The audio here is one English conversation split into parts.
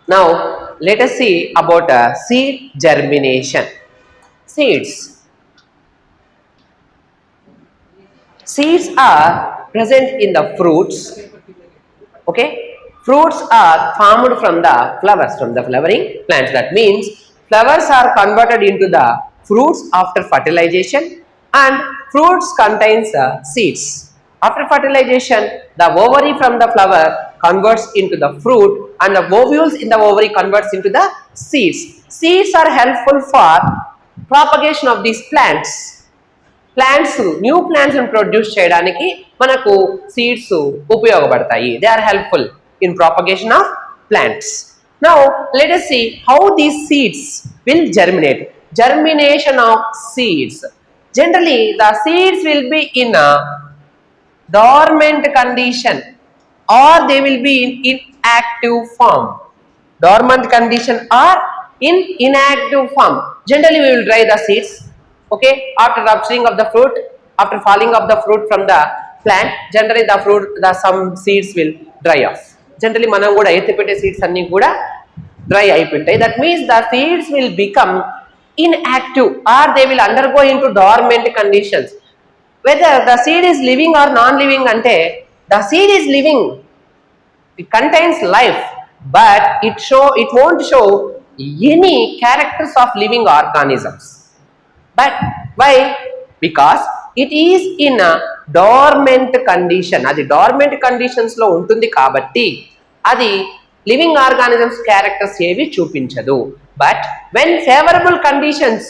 Now, let us see about seed germination. Seeds. Seeds are present in the fruits. Okay, fruits are formed from the flowers, from the flowering plants. That means flowers are converted into the fruits after fertilization, and fruits contains seeds. After fertilization, the ovary from the flower converts into the fruit, and the ovules in the ovary converts into the seeds. Seeds are helpful for propagation of these plants, new plants produce చేయడానికి మనకు seeds ఉపయోగపడతాయి. They are helpful in propagation of plants. Now let us see how these seeds will germinate. Germination of seeds. Generally, the seeds will be in a dormant condition or they will be in inactive form. Dormant condition or in inactive form. Generally, we will dry the seeds. Okay, after rupturing of the fruit, after falling of the fruit from the plant, generally some seeds will dry off. Generally మనం కూడా ఎత్తిపెట్టే seeds అన్ని కూడా dry అయిపోతాయి. That means the seeds will become inactive or they will undergo into dormant conditions. Whether the seed is living or non-living ante, the seed is living, it contains life, but it won't show any characters of living organisms. But why? Because it is in a dormant condition. అది dormant conditions లో ఉంటుంది కాబట్టి అది living organisms characters ఏవి చూపించదు. But when favorable conditions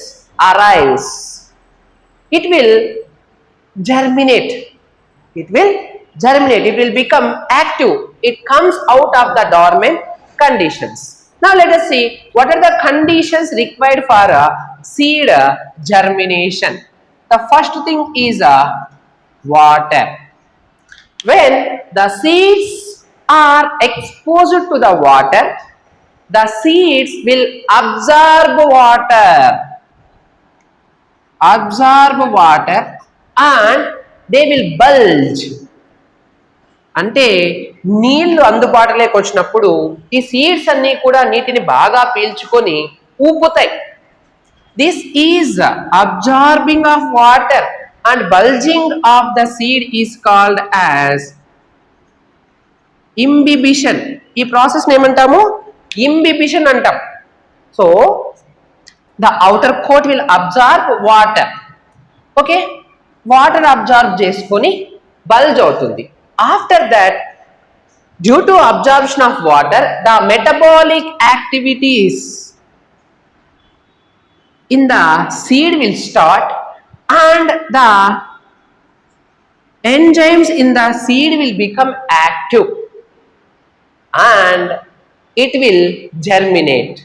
arise, it will germinate. It will become active. It comes out of the dormant conditions. Now let us see what are the conditions required for a seed germination. The first thing is water. When the seeds are exposed to the water, the seeds will absorb water and they will bulge. అంటే నీళ్లు అందుబాటులోకి వచ్చినప్పుడు ఈ seeds అన్ని కూడా నీటిని బాగా పీల్చుకొని ఊపుతాయి. This is absorbing of water and bulging of the seed is called as imbibition. ఈ ప్రాసెస్ ఏమంటాము? ఇంబిబిషన్ అంటాం. So the outer coat will absorb water. Okay, water absorb చేసుకొని బల్జ్ అవుతుంది. After that, due to absorption of water, the metabolic activities in the seed will start and the enzymes in the seed will become active and it will germinate.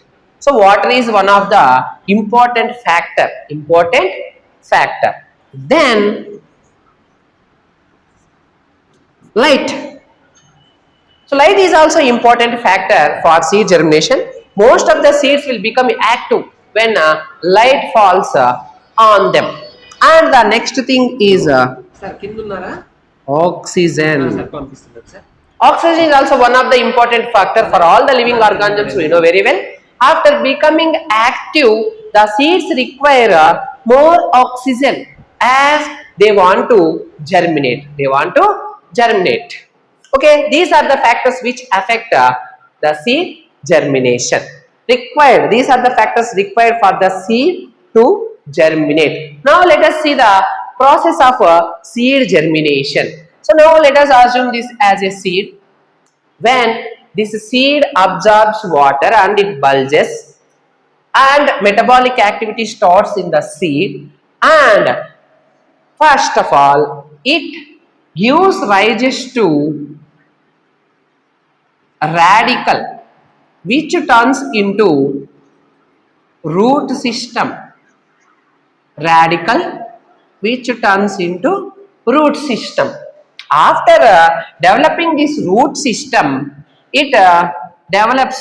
So water is one of the important factor. Then light. So light is also important factor for seed germination. Most of the seeds will become active when light falls on them. And the next thing is oxygen. Oxygen is also one of the important factor for all the living organisms, we know very well. After becoming active, the seeds require more oxygen as they want to germinate. Okay, these are the factors which affect the seed germination. These are the factors required for the seed to germinate. Now let us see the process of seed germination. So now let us assume this as a seed. When this seed absorbs water and it bulges and metabolic activity starts in the seed, and first of all it gives rise to radical which turns into root system. After developing this root system, it develops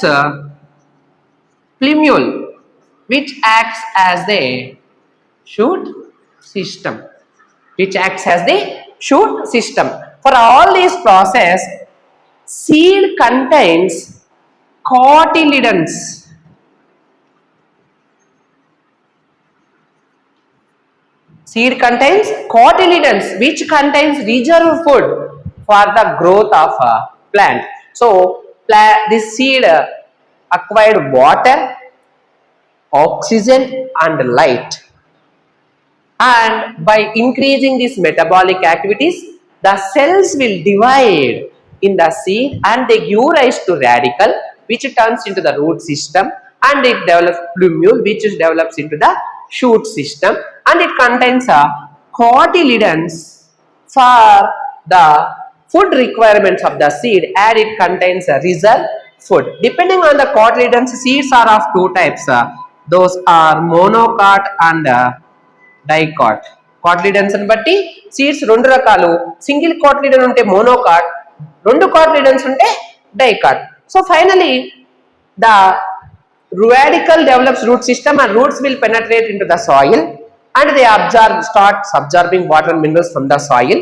plumule which acts as the shoot system. For all these process, seed contains cotyledons. Seed contains cotyledons, which contains reserve food for the growth of a plant. So this seed acquired water, oxygen and light, and by increasing these metabolic activities, the cells will divide in the seed and they give rise to radicle, which turns into the root system, and it develops plumule, which develops into the shoot system, and it contains a cotyledons for the food requirements of the seed, and it contains a reserve food. Depending on the cotyledons, seeds are of two types. Those are monocot and dicot. Cotyledons ని బట్టి seeds రెండు రకాలు. Single కాట్లిడన్ ఉంటే monocot, రెండు కాట్లిడన్స్ ఉంటే dicot. So finally the radicle develops root system and roots will penetrate into the soil and they starts absorbing water and minerals from the soil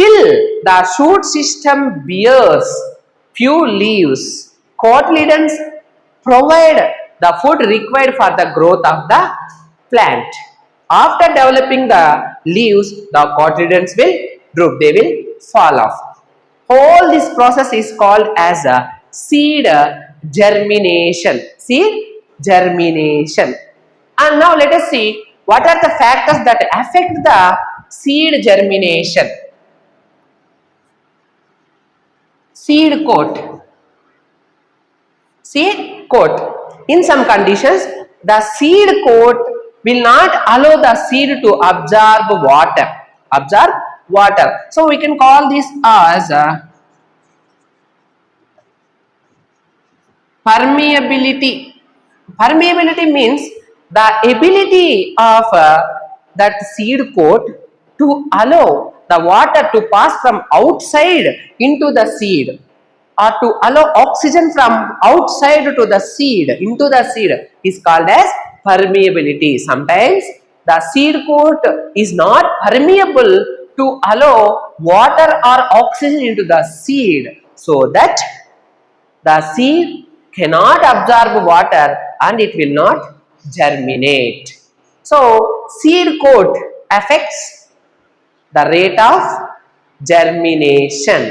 till the shoot system bears few leaves. Cotyledons provide the food required for the growth of the plant. After developing the leaves, the cotyledons will droop, they will fall off. Whole this process is called as a seed germination. Seed germination. And now let us see what are the factors that affect the seed germination. Seed coat. Seed coat. In some conditions, the seed coat will not allow the seed to absorb water. Absorb water. So we can call this as permeability. Permeability means the ability of that seed coat to allow the water to pass from outside into the seed, or to allow oxygen from outside to the seed into the seed is called as permeability. Sometimes the seed coat is not permeable to allow water or oxygen into the seed, so that the seed cannot absorb water and it will not germinate. So seed coat affects the rate of germination.